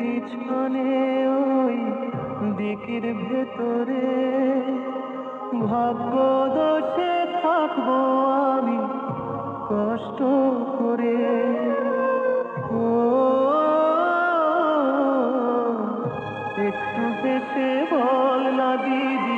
পিছনে ওই দিকের ভেতরে ভাগ্য দোষে থাকবো আমি কষ্ট করে। ও একটু হেসে বল না দিদি